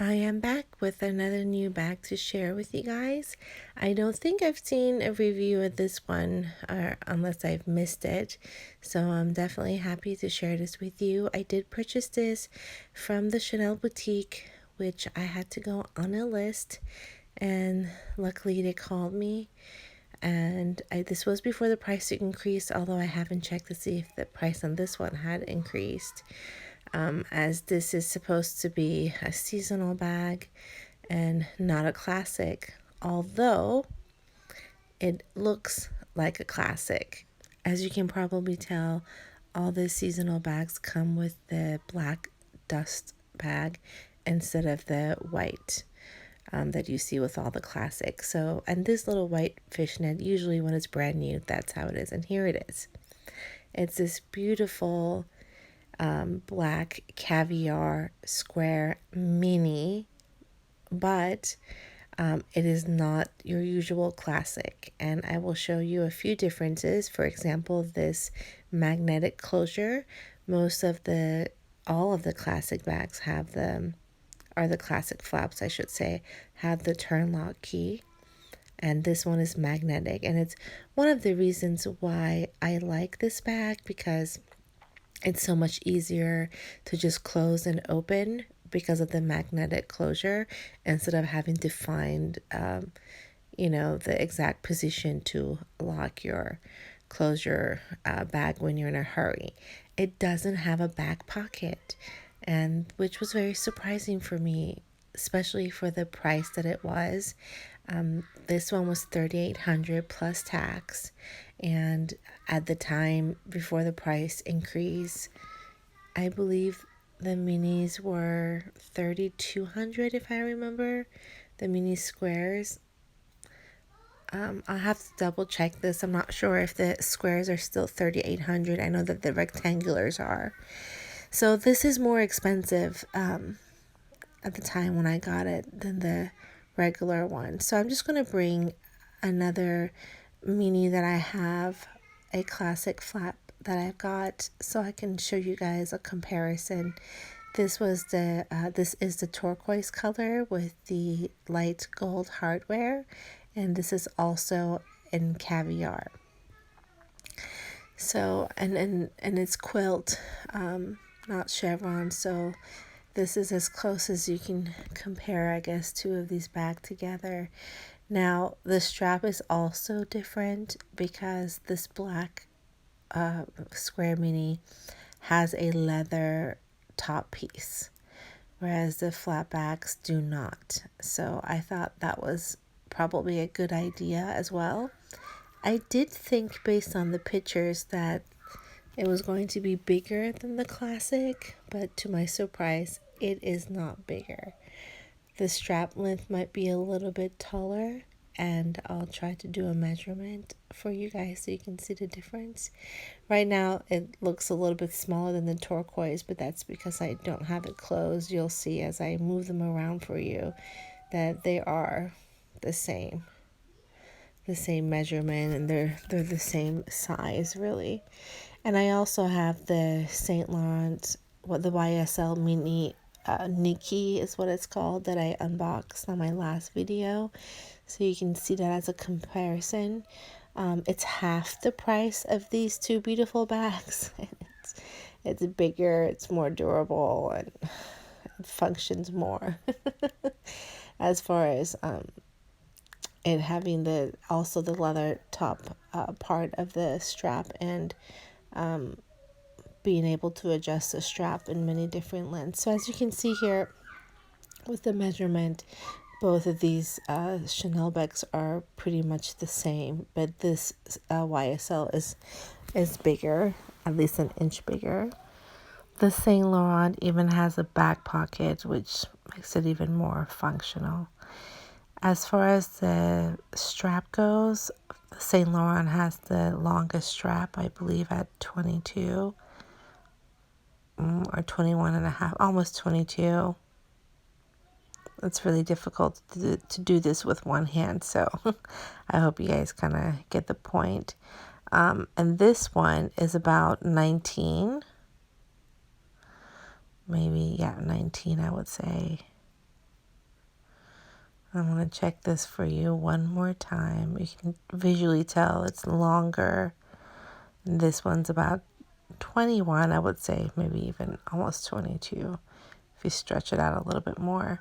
I am back with another new bag to share with you guys. I don't think I've seen a review of this one, unless I've missed it. So I'm definitely happy to share this with you. I did purchase this from the Chanel boutique, which I had to go on a list, and luckily they called me. And this was before the price increased, although I haven't checked to see if the price on this one had increased. As this is supposed to be a seasonal bag and not a classic, although it looks like a classic. As you can probably tell, all the seasonal bags come with the black dust bag instead of the white that you see with all the classics. So, and this little white fishnet, usually when it's brand new, that's how it is. And here it is. It's this beautiful black caviar square mini, but it is not your usual classic. And I will show you a few differences. For example, this magnetic closure. All of the classic bags have them, or the classic flaps, I should say, have the turn lock key. And this one is magnetic. And it's one of the reasons why I like this bag, because it's so much easier to just close and open because of the magnetic closure, instead of having to find, the exact position to close your bag when you're in a hurry. It doesn't have a back pocket, and which was very surprising for me, especially for the price that it was. This one was $3,800 plus tax, and at the time before the price increase, I believe the minis were $3,200 if I remember. The mini squares. I'll have to double check this. I'm not sure if the squares are still $3,800. I know that the rectangulars are. So this is more expensive at the time when I got it than the regular one. So I'm just going to bring another mini that I have, a classic flap that I've got, so I can show you guys a comparison. This is the turquoise color with the light gold hardware, and this is also in caviar. So and it's quilt, not chevron. So this is as close as you can compare, I guess, two of these bags together. Now, the strap is also different because this black square mini has a leather top piece, whereas the flat bags do not. So I thought that was probably a good idea as well. I did think, based on the pictures, that it was going to be bigger than the classic, but to my surprise, it is not bigger. The strap length might be a little bit taller, and I'll try to do a measurement for you guys so you can see the difference. Right now, it looks a little bit smaller than the turquoise, but that's because I don't have it closed. You'll see as I move them around for you that they are the same measurement, and they're the same size, really. And I also have the Saint Laurent, the YSL mini Nikki is what it's called, that I unboxed on my last video, so you can see that as a comparison. It's half the price of these two beautiful bags. It's bigger, it's more durable, and it functions more. As far as it having the leather top part of the strap, and being able to adjust the strap in many different lengths. So as you can see here with the measurement, both of these Chanel bags are pretty much the same, but this YSL is bigger, at least an inch bigger. The Saint Laurent even has a back pocket, which makes it even more functional. As far as the strap goes, Saint Laurent has the longest strap, I believe, at 22 or 21 and a half, almost 22. It's really difficult to do this with one hand, so I hope you guys kind of get the point. And this one is about 19, maybe, 19, I would say. I'm going to check this for you one more time. You can visually tell it's longer. This one's about 21, I would say, maybe even almost 22 if you stretch it out a little bit more.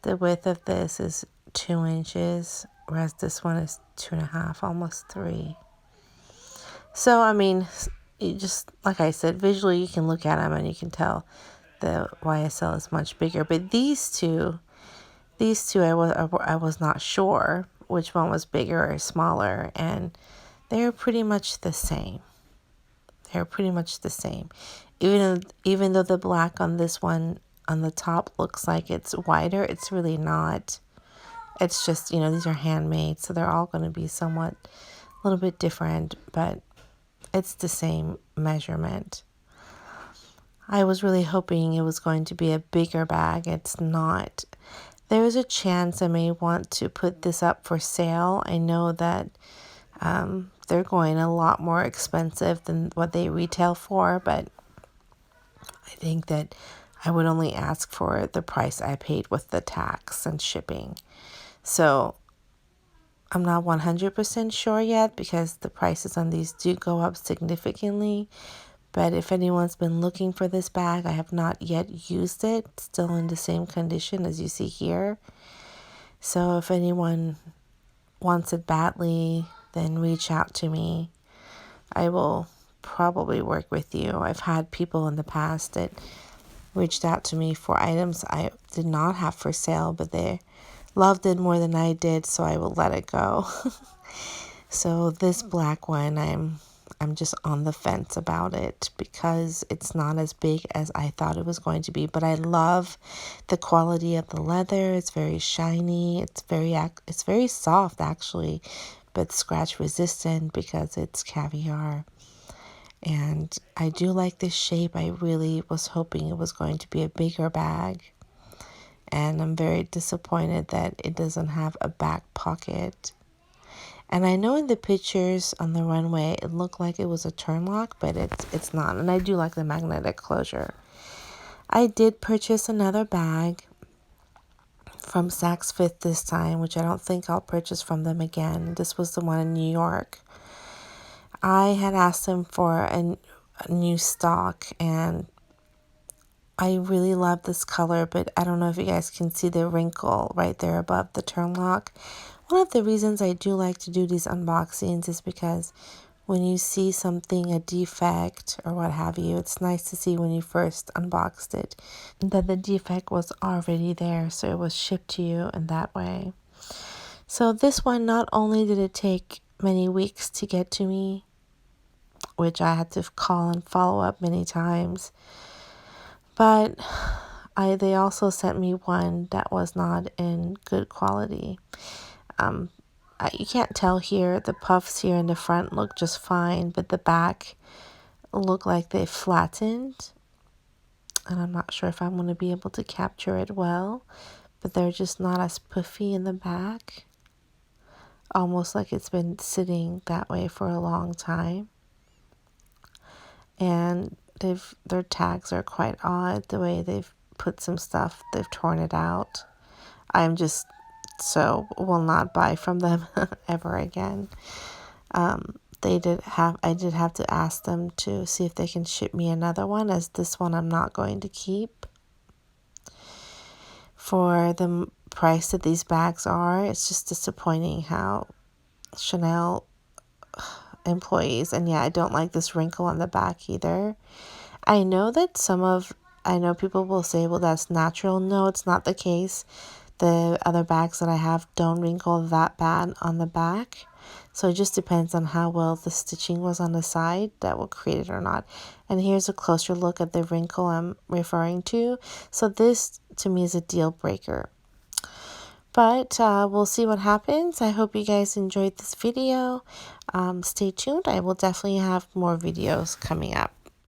The width of this is 2 inches, whereas this one is 2.5, almost 3. So, I mean, you just, like I said, visually you can look at them and you can tell the YSL is much bigger. But these two I was not sure which one was bigger or smaller, and they're pretty much the same. They're pretty much the same. Even though the black on this one on the top looks like it's wider, it's really not. It's just, these are handmade, so they're all going to be somewhat a little bit different, but it's the same measurement. I was really hoping it was going to be a bigger bag. It's not. There is a chance I may want to put this up for sale. I know that they're going a lot more expensive than what they retail for, but I think that I would only ask for the price I paid with the tax and shipping. So I'm not 100% sure yet because the prices on these do go up significantly. But if anyone's been looking for this bag, I have not yet used it. It's still in the same condition as you see here. So if anyone wants it badly, then reach out to me. I will probably work with you. I've had people in the past that reached out to me for items I did not have for sale, but they loved it more than I did, so I will let it go. So this black one, I'm just on the fence about it because it's not as big as I thought it was going to be. But I love the quality of the leather. It's very shiny. It's very soft actually, but scratch resistant because it's caviar. And I do like this shape. I really was hoping it was going to be a bigger bag. And I'm very disappointed that it doesn't have a back pocket. And I know in the pictures on the runway, it looked like it was a turn lock, but it's not. And I do like the magnetic closure. I did purchase another bag from Saks Fifth this time, which I don't think I'll purchase from them again. This was the one in New York. I had asked them for a new stock, and I really love this color, but I don't know if you guys can see the wrinkle right there above the turn lock. One of the reasons I do like to do these unboxings is because when you see something, a defect or what have you, it's nice to see when you first unboxed it that the defect was already there, so it was shipped to you in that way. So this one, not only did it take many weeks to get to me, which I had to call and follow up many times, but they also sent me one that was not in good quality. You can't tell here. The puffs here in the front look just fine, but the back look like they flattened. And I'm not sure if I'm going to be able to capture it well, but they're just not as puffy in the back. Almost like it's been sitting that way for a long time. And their tags are quite odd, the way they've put some stuff, they've torn it out. I'm just will not buy from them ever again. I did have to ask them to see if they can ship me another one, as this one I'm not going to keep. For the price that these bags are, it's just disappointing how Chanel employees, and yeah, I don't like this wrinkle on the back either. I know people will say, well, that's natural. No, it's not the case. The other bags that I have don't wrinkle that bad on the back. So it just depends on how well the stitching was on the side that will create it or not. And here's a closer look at the wrinkle I'm referring to. So this, to me, is a deal breaker. But we'll see what happens. I hope you guys enjoyed this video. Stay tuned. I will definitely have more videos coming up.